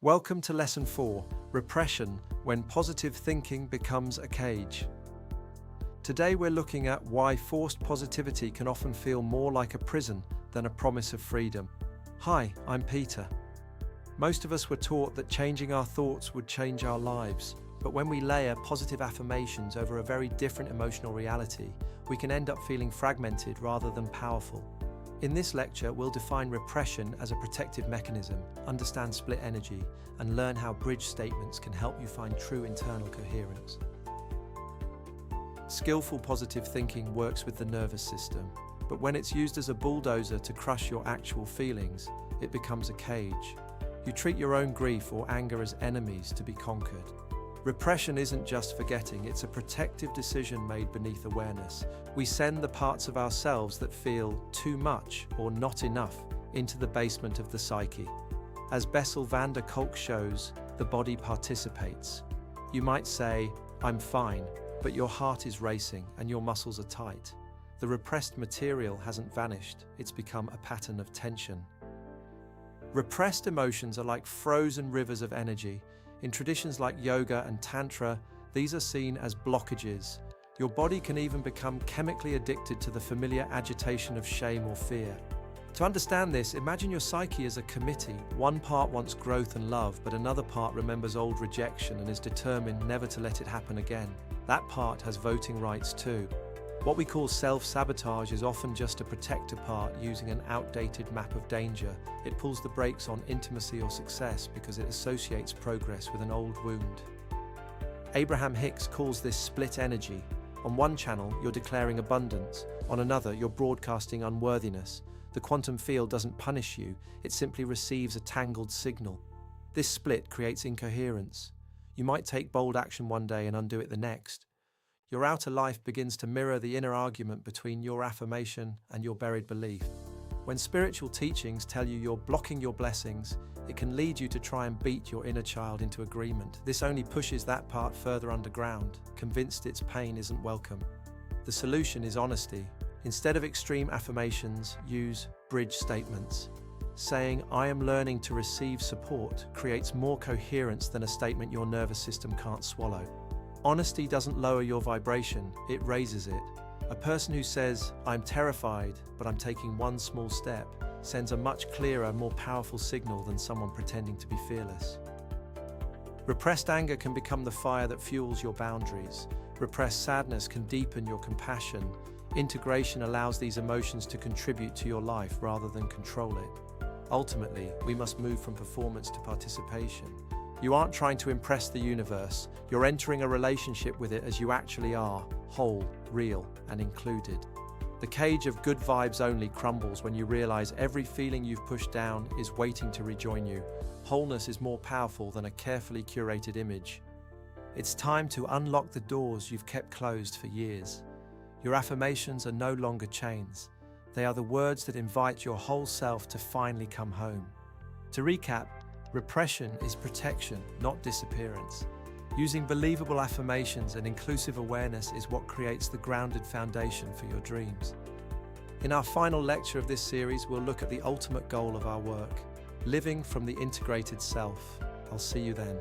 Welcome to Lesson 4, Repression, when positive thinking becomes a cage. Today we're looking at why forced positivity can often feel more like a prison than a promise of freedom. Hi, I'm Peter. Most of us were taught that changing our thoughts would change our lives, but when we layer positive affirmations over a very different emotional reality, we can end up feeling fragmented rather than powerful. In this lecture, we'll define repression as a protective mechanism, understand split energy, and learn how bridge statements can help you find true internal coherence. Skillful positive thinking works with the nervous system, but when it's used as a bulldozer to crush your actual feelings, it becomes a cage. You treat your own grief or anger as enemies to be conquered. Repression isn't just forgetting, it's a protective decision made beneath awareness. We send the parts of ourselves that feel too much or not enough into the basement of the psyche. As Bessel van der Kolk shows, the body participates. You might say, "I'm fine," but your heart is racing and your muscles are tight. The repressed material hasn't vanished, it's become a pattern of tension. Repressed emotions are like frozen rivers of energy. In traditions like yoga and tantra, these are seen as blockages. Your body can even become chemically addicted to the familiar agitation of shame or fear. To understand this, imagine your psyche as a committee. One part wants growth and love, but another part remembers old rejection and is determined never to let it happen again. That part has voting rights too. What we call self-sabotage is often just a protector part using an outdated map of danger. It pulls the brakes on intimacy or success because it associates progress with an old wound. Abraham Hicks calls this split energy. On one channel, you're declaring abundance. On another, you're broadcasting unworthiness. The quantum field doesn't punish you, it simply receives a tangled signal. This split creates incoherence. You might take bold action one day and undo it the next. Your outer life begins to mirror the inner argument between your affirmation and your buried belief. When spiritual teachings tell you you're blocking your blessings, it can lead you to try and beat your inner child into agreement. This only pushes that part further underground, convinced its pain isn't welcome. The solution is honesty. Instead of extreme affirmations, use bridge statements. Saying, "I am learning to receive support," creates more coherence than a statement your nervous system can't swallow. Honesty doesn't lower your vibration, it raises it. A person who says, "I'm terrified, but I'm taking one small step," sends a much clearer, more powerful signal than someone pretending to be fearless. Repressed anger can become the fire that fuels your boundaries. Repressed sadness can deepen your compassion. Integration allows these emotions to contribute to your life rather than control it. Ultimately, we must move from performance to participation. You aren't trying to impress the universe, you're entering a relationship with it as you actually are, whole, real, and included. The cage of good vibes only crumbles when you realize every feeling you've pushed down is waiting to rejoin you. Wholeness is more powerful than a carefully curated image. It's time to unlock the doors you've kept closed for years. Your affirmations are no longer chains. They are the words that invite your whole self to finally come home. To recap, repression is protection, not disappearance. Using believable affirmations and inclusive awareness is what creates the grounded foundation for your dreams. In our final lecture of this series, we'll look at the ultimate goal of our work, living from the integrated self. I'll see you then.